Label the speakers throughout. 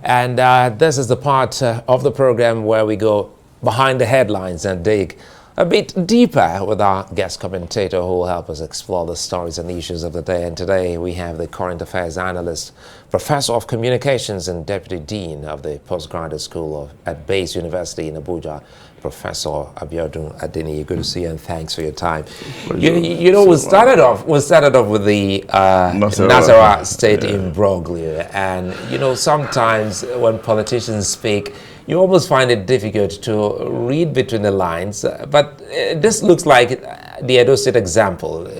Speaker 1: And this is the part of the program where we go behind the headlines and dig a bit deeper with our guest commentator who will help us explore the stories and issues of the day. And today we have the current affairs analyst, professor of communications and deputy dean of the postgraduate school at Base University in Abuja, Professor Abiodun Adeniyi. Good to see you and thanks for your time. You know, we started off with the Nasarawa state imbroglio, and you know, sometimes when politicians speak, you almost find it difficult to read between the lines, but this looks like the Edo State example,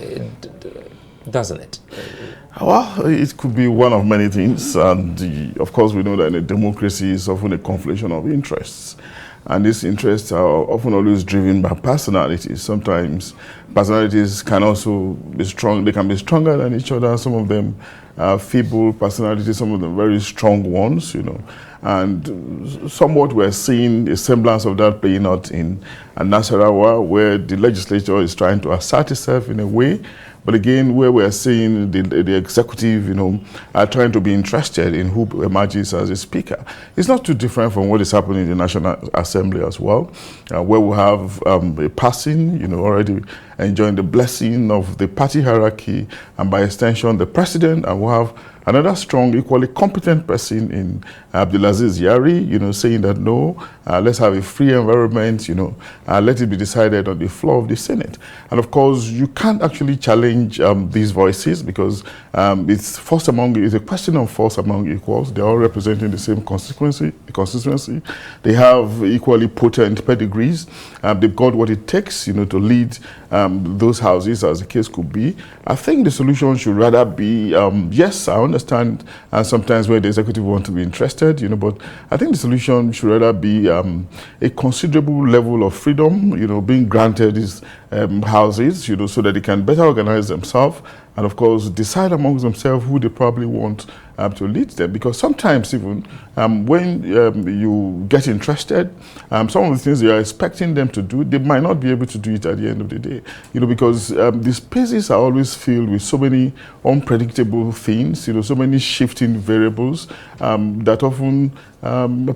Speaker 1: doesn't it?
Speaker 2: Well, it could be one of many things, and of course we know that in a democracy is often a conflation of interests. And these interests are often always driven by personalities. Sometimes personalities can also be strong. They can be stronger than each other. Some of them are feeble personalities, some of them very strong ones, you know. And somewhat we're seeing a semblance of that playing out in Nasarawa, where the legislature is trying to assert itself in a way. But again, where we're seeing the executive, you know, are trying to be interested in who emerges as a speaker. It's not too different from what is happening in the National Assembly as well, where we have a person, you know, already enjoying the blessing of the party hierarchy, and by extension, the president, and we'll have another strong, equally competent person in Abdulaziz Yari, you know, saying that no, let's have a free environment, you know, let it be decided on the floor of the Senate. And of course, you can't actually challenge these voices because it's a question of force among equals. They're all representing the same constituency. They have equally potent pedigrees. They've got what it takes, you know, to lead those houses, as the case could be. I think the solution should rather be, yes, I understand sometimes where the executive want to be interested, you know, but I think the solution should rather be a considerable level of freedom, you know, being granted these houses, you know, so that they can better organize themselves and, of course, decide amongst themselves who they probably want to lead them. Because sometimes even when you get interested, some of the things you are expecting them to do, they might not be able to do it at the end of the day. You know, because the spaces are always filled with so many unpredictable things, you know, so many shifting variables that often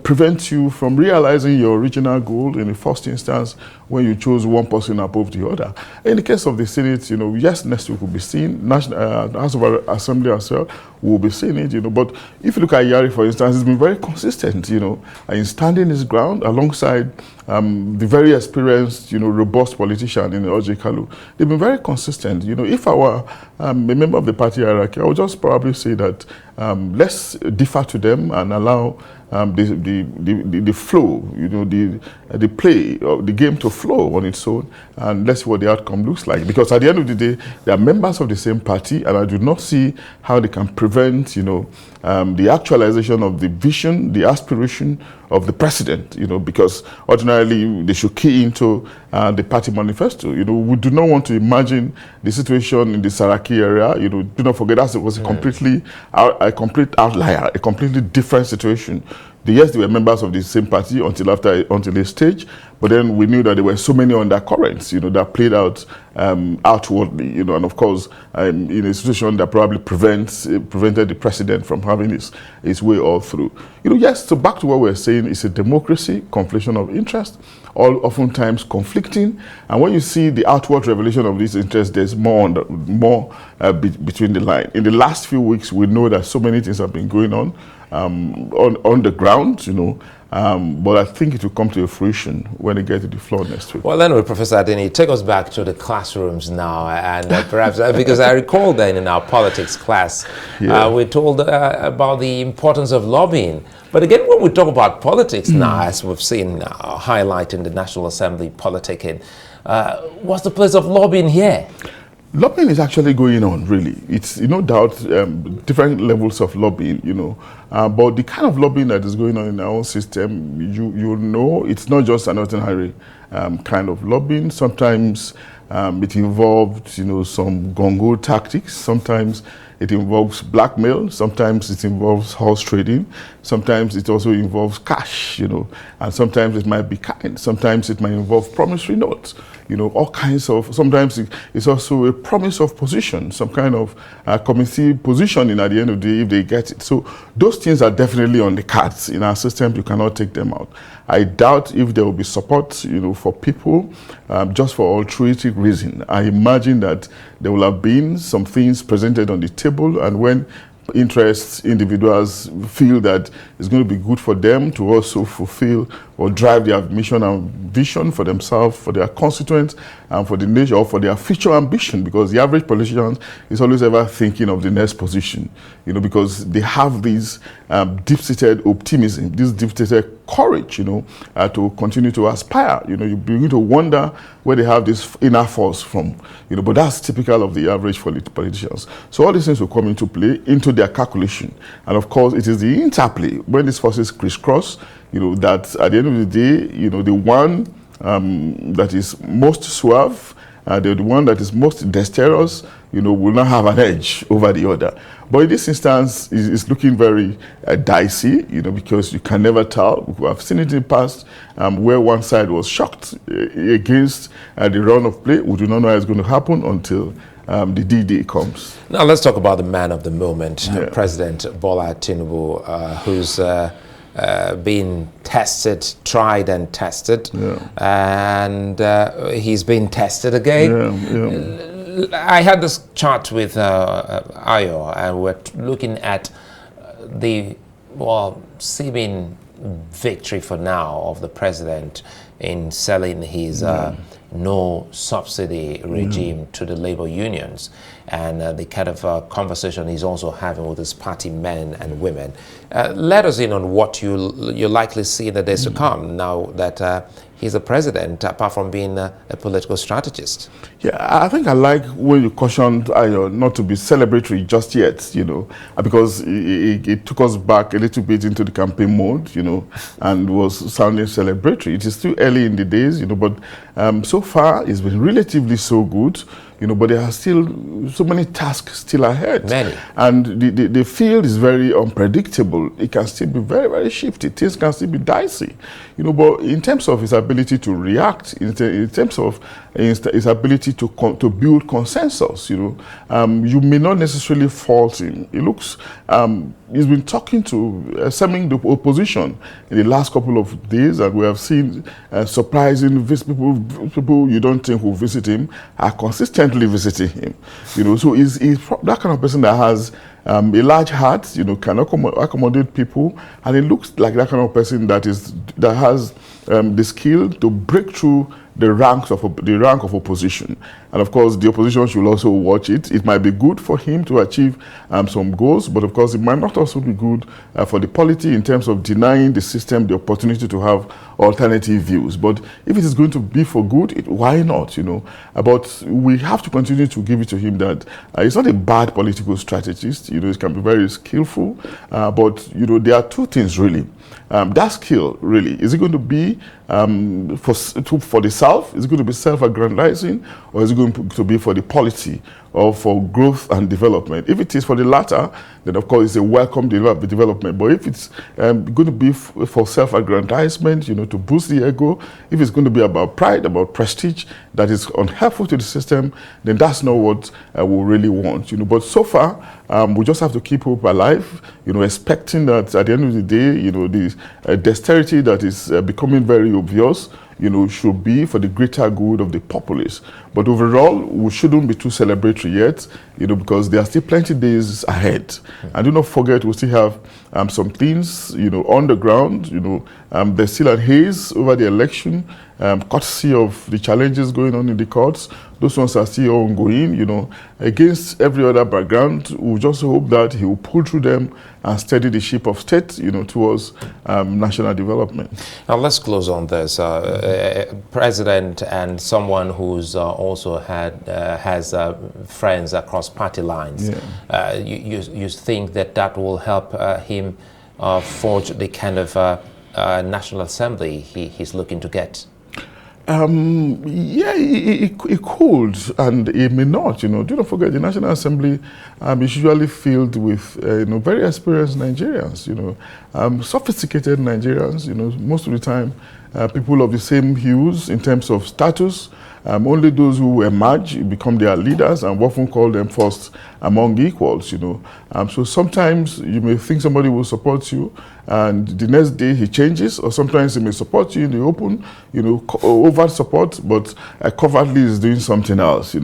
Speaker 2: prevent you from realizing your original goal in the first instance when you chose one person above the other. In the case of the Senate, you know, yes, next week will be seen. House of Assembly as well will be seeing it, you know. But if you look at Yari, for instance, he's been very consistent, you know, in standing his ground alongside the very experienced, you know, robust politician in Oji Kalu. They've been very consistent. You know, if I were a member of the party hierarchy, I would just probably say that let's defer to them and allow the flow, you know, the play of the game to flow on its own, and let's see what the outcome looks like. Because at the end of the day, they are members of the same party, and I do not see how they can prevent, you know, the actualization of the vision, the aspiration of the president, you know, because ordinarily they should key into the party manifesto. You know, we do not want to imagine the situation in the Saraki area. You know, do not forget that it was a complete outlier, a completely different situation. Yes, they were members of the same party until a stage, but then we knew that there were so many undercurrents, you know, that played out outwardly, you know, and of course, in a situation that probably prevented the president from having his way all through. You know, yes, so back to what we're saying, it's a democracy, conflation of interest, all oftentimes conflicting, and when you see the outward revelation of these interests, there's more between the line. In the last few weeks, we know that so many things have been going on the ground, you know, but I think it will come to a fruition when they get to the floor next week.
Speaker 1: Well, anyway, Professor Adeniyi, take us back to the classrooms now, and perhaps, because I recall that in our politics class, we're told about the importance of lobbying. But again, when we talk about politics now, as we've seen highlight in the National Assembly politicking, what's the place of lobbying here?
Speaker 2: Lobbying is actually going on, really. It's, no doubt, different levels of lobbying, you know. But the kind of lobbying that is going on in our own system, you know, it's not just an ordinary kind of lobbying. Sometimes it involved, you know, some gongo tactics. Sometimes it involves blackmail, sometimes it involves horse trading, sometimes it also involves cash, and sometimes it might be kind, sometimes it might involve promissory notes, all kinds of, sometimes it's also a promise of position, some kind of committee positioning at the end of the day if they get it. So those things are definitely on the cards. In our system, you cannot take them out. I doubt if there will be support, for people just for altruistic reason. I imagine that there will have been some things presented on the table, and when individuals feel that it's going to be good for them to also fulfill or drive their mission and vision for themselves, for their constituents, and for the nation, or for their future ambition, because the average politician is always ever thinking of the next position, because they have this deep-seated optimism, this deep-seated courage, to continue to aspire. You begin to wonder where they have this inner force from, but that's typical of the average politicians. So all these things will come into play, into their calculation. And of course, it is the interplay when these forces crisscross, that at the end of the day, the one that is most suave, the one that is most dexterous, will not have an edge over the other. But in this instance, it's looking very dicey, because you can never tell. We have seen it in the past where one side was shocked against the run of play. We do not know how it's going to happen until the D-Day comes.
Speaker 1: Now let's talk about the man of the moment, President Bola Tinubu, who's been tested, tried and tested, and he's been tested again. I had this chat with Ayo, and we're looking at the seeming victory for now of the president in selling his no subsidy regime to the labor unions, and the kind of conversation he's also having with his party men and women. Let us in on what you'll likely see in the days to come now that he's a president, apart from being a political strategist.
Speaker 2: Yeah, I think I like when you cautioned Ayo not to be celebratory just yet, because it took us back a little bit into the campaign mode, and was sounding celebratory. It is still early in the days, but so far it's been relatively so good, but there are still so many tasks still ahead.
Speaker 1: Many.
Speaker 2: And the field is very unpredictable. It can still be very, very shifty. Things can still be dicey, but in terms of his ability to react, in terms of his ability to build consensus, you may not necessarily fault him. It looks, he's been talking to, stemming the opposition in the last couple of days, and we have seen surprising people you don't think will visit him are consistently visiting him. So he's that kind of person that has a large heart, can accommodate people, and it looks like that kind of person that has the skill to break through the rank of opposition. And of course, the opposition should also watch it. It might be good for him to achieve some goals, but of course, it might not also be good for the polity in terms of denying the system the opportunity to have alternative views. But if it is going to be for good, why not, But we have to continue to give it to him that he's not a bad political strategist. He can be very skillful, but, there are two things really. That skill, really, is it going to be for the self? Is it going to be self-aggrandizing, or is it going to be for the polity or for growth and development? If it is for the latter, then of course it's a welcome development. But if it's going to be for self-aggrandizement, to boost the ego, if it's going to be about pride, about prestige, that is unhelpful to the system, then that's not what we really want. But so far, we just have to keep hope alive, expecting that at the end of the day, the dexterity that is becoming very obvious, should be for the greater good of the populace. But overall, we shouldn't be too celebratory yet, because there are still plenty of days ahead. And do not forget, we still have some things, on the ground. There's still a haze over the election, courtesy of the challenges going on in the courts. Those ones are still ongoing, Against every other background, we just hope that he will pull through them and steady the ship of state, towards national development.
Speaker 1: Now let's close on this. President and someone who's also has friends across party lines. Yeah. You think that will help him forge the kind of National Assembly he's looking to get?
Speaker 2: Yeah, it could, and it may not. Do not forget the National Assembly is usually filled with very experienced Nigerians. Sophisticated Nigerians. Most of the time, people of the same hues in terms of status. Only those who emerge become their leaders, and we often call them first among equals. So sometimes you may think somebody will support you, and the next day he changes, or sometimes he may support you in the open, overt support, but covertly is doing something else.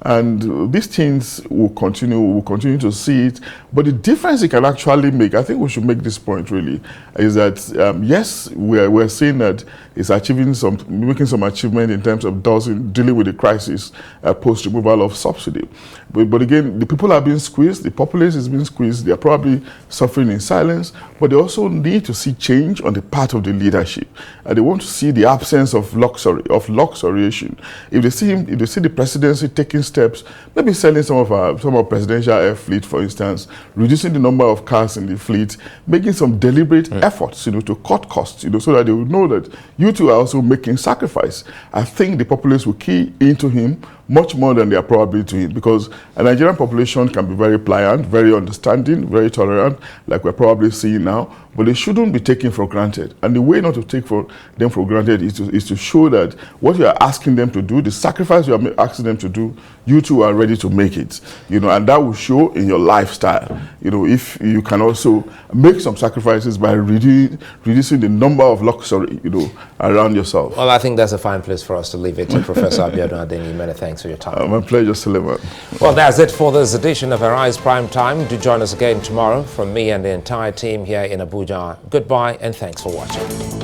Speaker 2: And these things will continue. We'll continue to see it. But the difference it can actually make, I think we should make this point really, is that yes, we're seeing that it's making some achievement in terms of dealing with the crisis post removal of subsidy. But again, the people are being squeezed. The populace is being squeezed. They are probably suffering in silence. But they also need to see change on the part of the leadership. They want to see the absence of luxuriation. If they see the presidency taking steps, maybe selling some of presidential air fleet, for instance, reducing the number of cars in the fleet, making some deliberate efforts, to cut costs, so that they will know that you two are also making sacrifice. I think the populace will key into him much more than they are probably doing, because a Nigerian population can be very pliant, very understanding, very tolerant, like we're probably seeing now, but they shouldn't be taken for granted. And the way not to take them for granted is to show that what you are asking them to do, the sacrifice you are asking them to do, you two are ready to make it, and that will show in your lifestyle. If you can also make some sacrifices by reducing the number of luxury, around yourself.
Speaker 1: Well, I think that's a fine place for us to leave it. Professor Abiodun Adeniyi, many thanks for your time.
Speaker 2: My pleasure, Suleiman.
Speaker 1: Well, that's it for this edition of Arise Prime Time. Do join us again tomorrow from me and the entire team here in Abuja. Goodbye and thanks for watching.